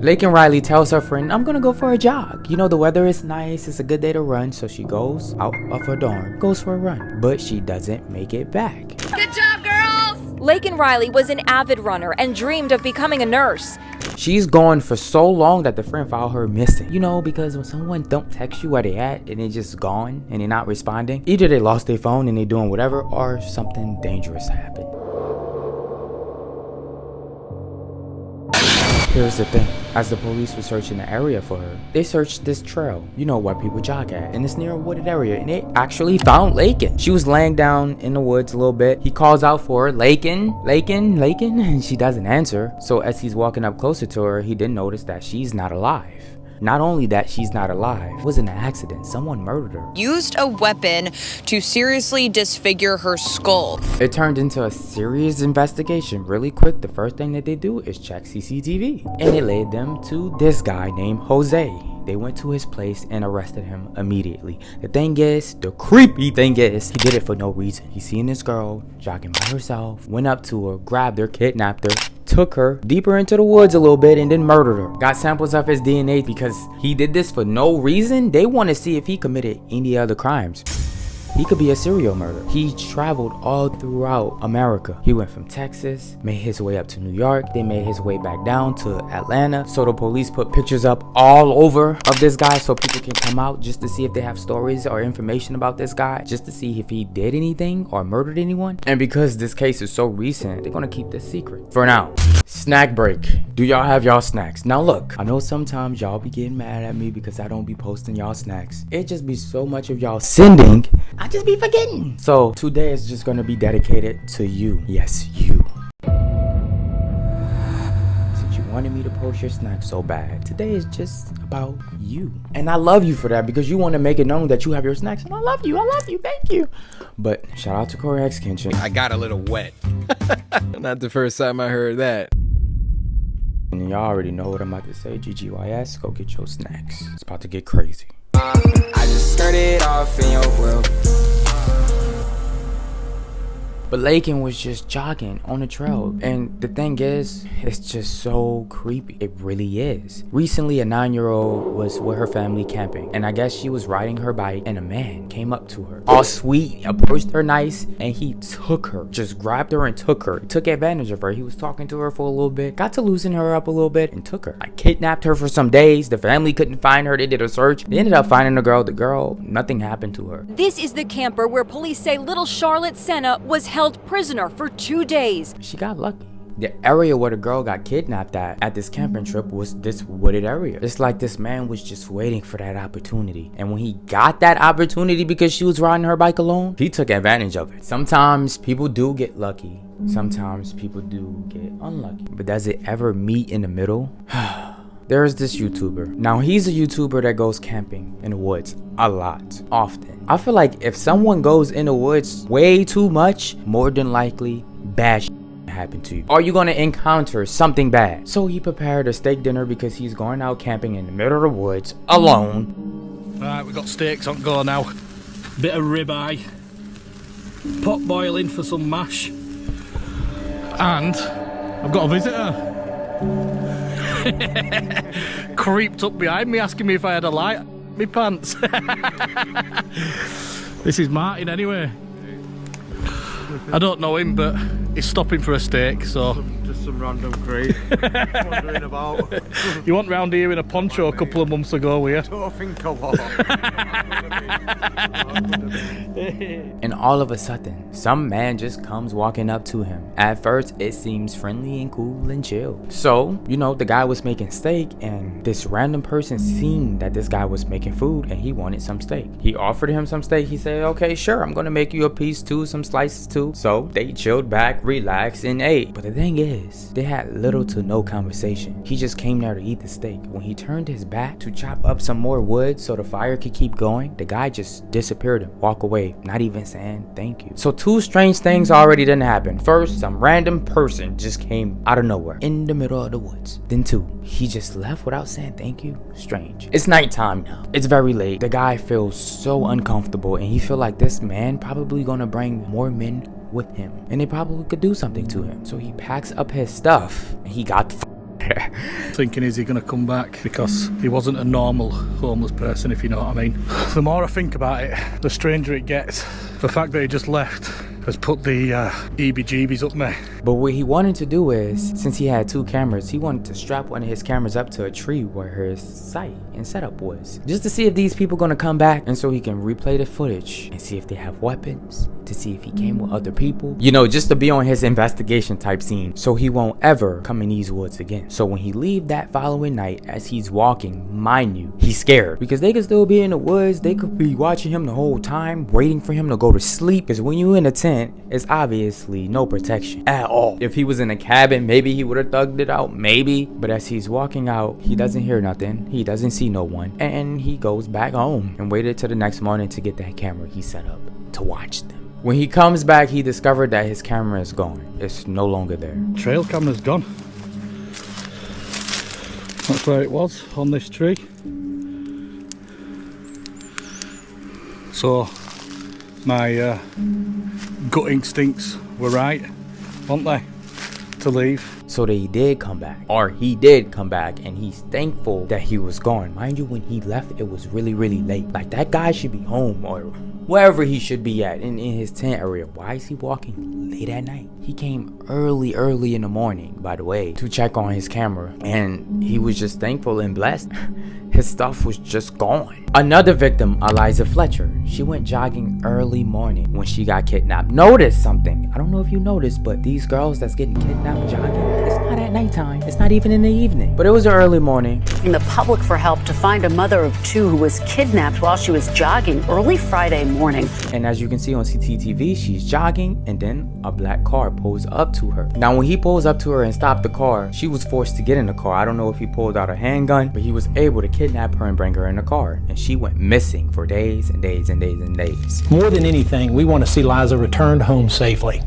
Laken Riley tells her friend, I'm gonna go for a jog. You know, the weather is nice, it's a good day to run, so she goes out of her dorm, goes for a run, but she doesn't make it back. Good job, girls! Laken Riley was an avid runner and dreamed of becoming a nurse. She's gone for so long that the friend filed her missing. You know, because when someone don't text you where they at and they're just gone and they're not responding, either they lost their phone and they're doing whatever, or something dangerous happened. Here's the thing, as the police were searching the area for her, they searched this trail, you know, where people jog at, and it's near a wooded area, and they actually found Laken. She was laying down in the woods a little bit. He calls out for her, Laken, and she doesn't answer. So as he's walking up closer to her, he didn't notice that she's not alive. Not only that she's not alive, it was an accident. Someone murdered her. Used a weapon to seriously disfigure her skull. It turned into a serious investigation really quick. The first thing that they do is check CCTV. And it led them to this guy named Jose. They went to his place and arrested him immediately. The creepy thing is, he did it for no reason. He seen this girl jogging by herself, went up to her, grabbed her, kidnapped her, took her deeper into the woods a little bit, and then murdered her. Got samples of his DNA because he did this for no reason. They want to see if he committed any other crimes. He could be a serial murderer. He traveled all throughout America. He went from Texas, made his way up to New York, then made his way back down to Atlanta. So the police put pictures up all over of this guy so people can come out just to see if they have stories or information about this guy, just to see if he did anything or murdered anyone. And because this case is so recent, they're gonna keep this secret for now. Snack break. Do y'all have y'all snacks? Now look, I know sometimes y'all be getting mad at me because I don't be posting y'all snacks. It just be so much of y'all sending, I just be forgetting. So today is just gonna be dedicated to you. Yes, you. Since you wanted me to post your snacks so bad, today is just about you. And I love you for that because you want to make it known that you have your snacks. And I love you, thank you. But shout out to Corey X Kitchen. I got a little wet. Not the first time I heard that. And y'all already know what I'm about to say. GGYS, go get your snacks. It's about to get crazy. I just started off in your world. But Laken was just jogging on the trail, and the thing is, it's just so creepy. It really is. Recently, a 9-year-old was with her family camping, and I guess she was riding her bike, and a man came up to her, all sweet, approached her nice, and he took her, just grabbed her and took her. He took advantage of her. He was talking to her for a little bit, got to loosen her up a little bit, and took her. I kidnapped her for some days. The family couldn't find her. They did a search. They ended up finding the girl. The girl, nothing happened to her. This is the camper where police say little Charlotte Senna was held prisoner for 2 days. She got lucky. The area where the girl got kidnapped at this camping trip was this wooded area. It's like this man was just waiting for that opportunity. And when he got that opportunity because she was riding her bike alone, he took advantage of it. Sometimes people do get lucky. Sometimes people do get unlucky. But does it ever meet in the middle? There's this YouTuber. Now he's a YouTuber that goes camping in the woods a lot, often. I feel like if someone goes in the woods way too much, more than likely bad shit happen to you, or you're gonna encounter something bad. So he prepared a steak dinner because he's going out camping in the middle of the woods alone. Right, we've got steaks on go now. Bit of ribeye, pot boiling for some mash, and I've got a visitor. Creeped up behind me asking me if I had a light in my pants. This is Martin anyway. I don't know him, but he's stopping for a steak, so just some random creep wandering about. You went round here in a poncho a couple of months ago, were you? I don't think I was. And all of a sudden, some man just comes walking up to him. At first, it seems friendly and cool and chill. So, you know, the guy was making steak, and this random person seen that this guy was making food, and he wanted some steak. He offered him some steak. He said, okay, sure, I'm gonna make you a piece too, some slices too. So they chilled back, relaxed, and ate. But the thing is, they had little to no conversation. He just came there to eat the steak. When he turned his back to chop up some more wood so the fire could keep going, the guy just disappeared and walked away, not even saying thank you. So 2 strange things already didn't happen. First, some random person just came out of nowhere in the middle of the woods. Then 2, he just left without saying thank you. Strange. It's nighttime now. It's very late. The guy feels so uncomfortable, and he feel like this man probably gonna bring more men with him, and they probably could do something to him. So he packs up his stuff and he got the Thinking, is he going to come back? Because he wasn't a normal homeless person, if you know what I mean. The more I think about it, the stranger it gets. The fact that he just left has put the EBGBs up me. But what he wanted to do is, since he had 2 cameras, he wanted to strap one of his cameras up to a tree where his site and setup was, just to see if these people gonna come back, and so he can replay the footage and see if they have weapons, to see if he came with other people, you know, just to be on his investigation type scene, so he won't ever come in these woods again. So when he leave that following night, as he's walking, mind you, he's scared, because they could still be in the woods, they could be watching him the whole time, waiting for him to go to sleep, because when you in a tent, it's obviously no protection at all. If he was in a cabin, maybe he would have thugged it out, maybe, but as he's walking out, he doesn't hear nothing, he doesn't see no one, and he goes back home and waited till the next morning to get that camera he set up to watch them. When he comes back, he discovered that his camera is gone. It's no longer there. Trail camera's gone. That's where it was, on this tree. So my gut instincts were right, weren't they, to leave. So they did come back, or he did come back, and he's thankful that he was gone. Mind you, when he left, it was really, really late. Like, that guy should be home or wherever he should be at in his tent area. Why is he walking late at night? He came early in the morning, by the way, to check on his camera, and he was just thankful and blessed. His stuff was just gone. Another victim, Eliza Fletcher, she went jogging early morning when she got kidnapped. Notice something. I don't know if you noticed, but these girls that's getting kidnapped jogging, it's not at nighttime. It's not even in the evening. But it was early morning. The public for help to find a mother of 2 who was kidnapped while she was jogging early Friday morning. And as you can see on CCTV, she's jogging, and then a black car pulls up to her. Now, when he pulls up to her and stopped the car, she was forced to get in the car. I don't know if he pulled out a handgun, but he was able to kidnap her and bring her in the car. And she went missing for days and days and days and days. More than anything, we want to see Liza returned home safely.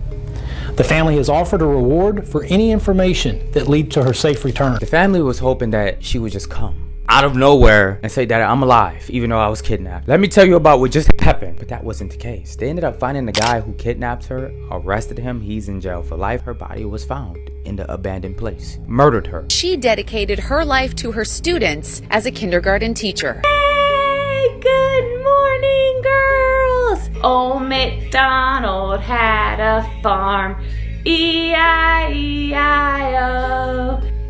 The family has offered a reward for any information that leads to her safe return. The family was hoping that she would just come out of nowhere and say that I'm alive, even though I was kidnapped. Let me tell you about what just happened. But that wasn't the case. They ended up finding the guy who kidnapped her, arrested him. He's in jail for life. Her body was found in the abandoned place. Murdered her. She dedicated her life to her students as a kindergarten teacher. Hey, good morning, girls. Old MacDonald had a farm. E-I-E-I-O.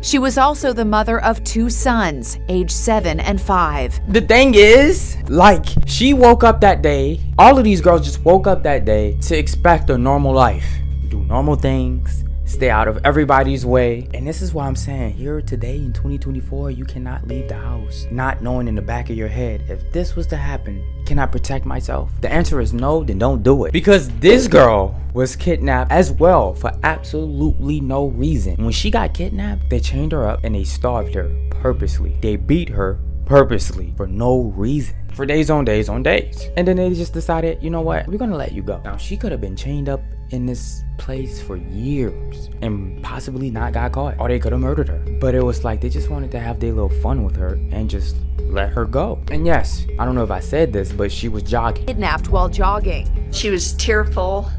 She was also the mother of 2 sons, aged 7 and 5. The thing is, like, she woke up that day, all of these girls just woke up that day to expect a normal life. Do normal things, stay out of everybody's way. And this is why I'm saying, here today in 2024, you cannot leave the house not knowing in the back of your head, if this was to happen, can I protect myself? The answer is no, then don't do it. Because this girl was kidnapped as well for absolutely no reason. When she got kidnapped, they chained her up and they starved her purposely. They beat her purposely for no reason. For days on days on days. And then they just decided, you know what, we're gonna let you go. Now, she could have been chained up in this place for years and possibly not got caught, or they could have murdered her. But it was like they just wanted to have their little fun with her and just let her go. And yes, I don't know if I said this, but she was jogging. Kidnapped while jogging. She was tearful,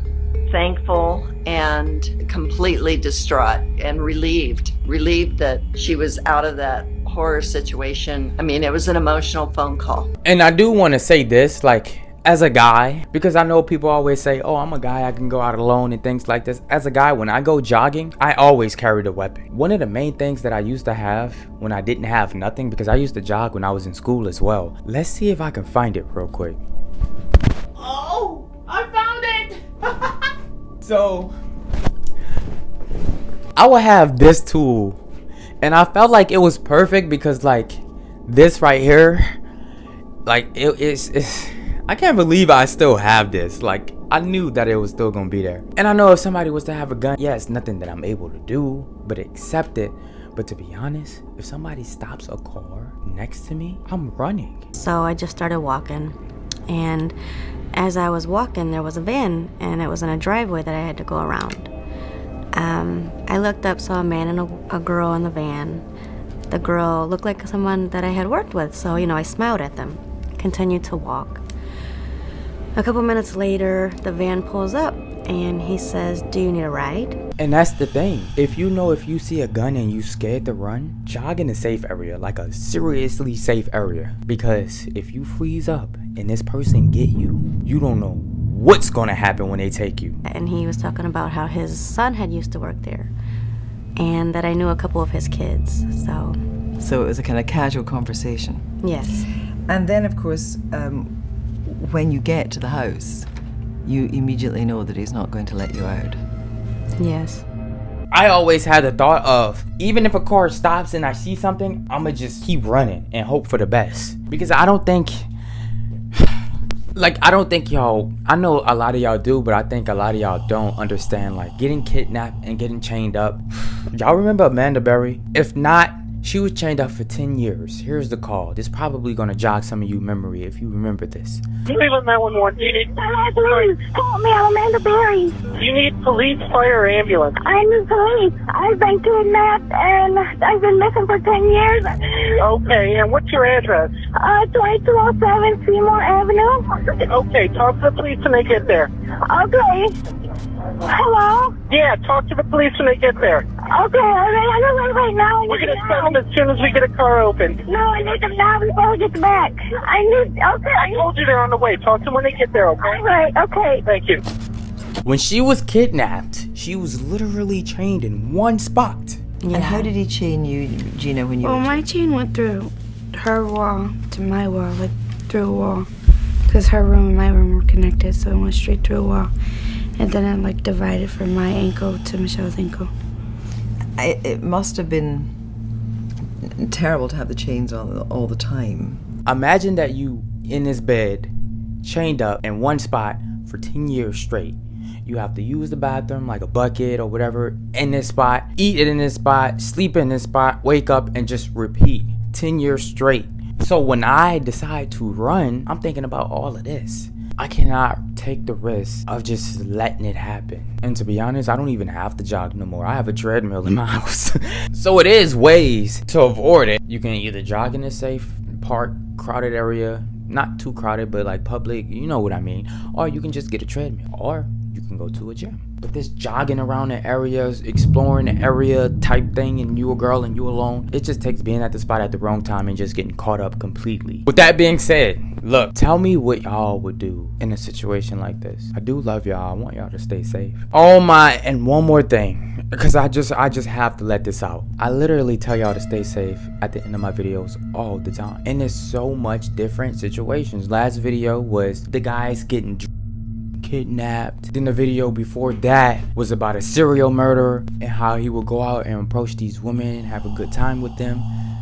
thankful, and completely distraught and relieved that she was out of that horror situation. I mean, it was an emotional phone call. And I do want to say this, like, as a guy, because I know people always say, oh, I'm a guy, I can go out alone and things like this. As a guy, when I go jogging, I always carry a weapon. One of the main things that I used to have when I didn't have nothing, because I used to jog when I was in school as well. Let's see if I can find it real quick. Oh, I found it. So I would have this tool, and I felt like it was perfect because, like, this right here, like, it's I can't believe I still have this. Like, I knew that it was still gonna be there. And I know if somebody was to have a gun, yeah, it's nothing that I'm able to do but accept it. But to be honest, if somebody stops a car next to me, I'm running. So I just started walking, and as I was walking, there was a van, and it was in a driveway that I had to go around. I looked up, saw a man and a girl in the van. The girl looked like someone that I had worked with, so, you know, I smiled at them, continued to walk. A couple minutes later, the van pulls up, and he says, "Do you need a ride?" And that's the thing. If you see a gun and you scared to run, jog in a safe area, like a seriously safe area. Because if you freeze up and this person get you, you don't know what's gonna happen when they take you. And he was talking about how his son had used to work there, and that I knew a couple of his kids. So it was a kind of casual conversation. Yes. And then, of course, when you get to the house, you immediately know that he's not going to let you out. Yes. I always had the thought of, even if a car stops and I see something, I'ma just keep running and hope for the best. Because I don't think y'all, I know a lot of y'all do, but I think a lot of y'all don't understand, like, getting kidnapped and getting chained up. Y'all remember Amanda Berry? If not, she was chained up for 10 years. Here's the call. This is probably gonna jog some of you memory if you remember this. Cleveland 911. You need police. Help me, I'm Amanda Berry. You need police, fire, or ambulance. I need police. I've been kidnapped and I've been missing for 10 years. Okay, and what's your address? 2207 Seymour Avenue. Okay, talk to the police when they get there. Okay. Hello? Yeah, talk to the police when they get there. Okay, I'm gonna leave right now. We're gonna start them as soon as we get a car open. No, I need them now before we get back. I told you they're on the way. Talk to them when they get there, okay? All right, okay. Thank you. When she was kidnapped, she was literally chained in one spot. Yeah. And how did he chain you, Gina, when you Well, my chain went through her wall to my wall, like through a wall. Because her room and my room were connected, so it went straight through a wall. And then it like divided from my ankle to Michelle's ankle. It must have been terrible to have the chains on all the time. Imagine that you in this bed, chained up in one spot for 10 years straight. You have to use the bathroom like a bucket or whatever in this spot, eat it in this spot, sleep in this spot, wake up and just repeat 10 years straight. So when I decide to run, I'm thinking about all of this. I cannot take the risk of just letting it happen. And to be honest, I don't even have to jog no more. I have a treadmill in my house. So it is ways to avoid it. You can either jog in a safe park, crowded area, not too crowded, but like public, you know what I mean. Or you can just get a treadmill, or you can go to a gym. But this jogging around the areas, exploring the area type thing, and you a girl and you alone, it just takes being at the spot at the wrong time and just getting caught up completely. With that being said, look, tell me what y'all would do in a situation like this. I do love y'all. I want y'all to stay safe. Oh my, and one more thing, because I just have to let this out. I literally tell y'all to stay safe at the end of my videos all the time. And there's so much different situations. Last video was the guys getting kidnapped. Then the video before that was about a serial murderer and how he would go out and approach these women and have a good time with them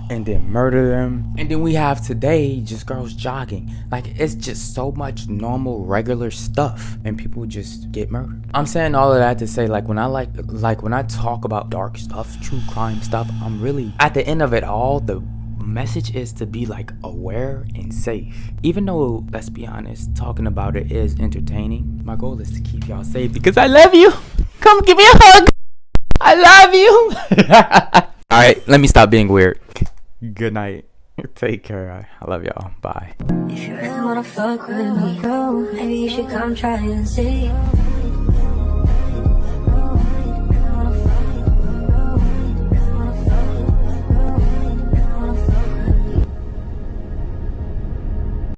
and then murder them. And then we have today just girls jogging. Like, it's just so much normal regular stuff and people just get murdered. I'm saying all of that to say, like, when I talk about dark stuff, true crime stuff, I'm really at the end of it all, the message is to be like aware and safe. Even though, let's be honest, talking about it is entertaining, my goal is to keep y'all safe because I love you. Come give me a hug. I love you. All right, let me stop being weird. Good night. Take care. I love y'all. Bye. If you really wanna fuck with me, maybe you should come try and see.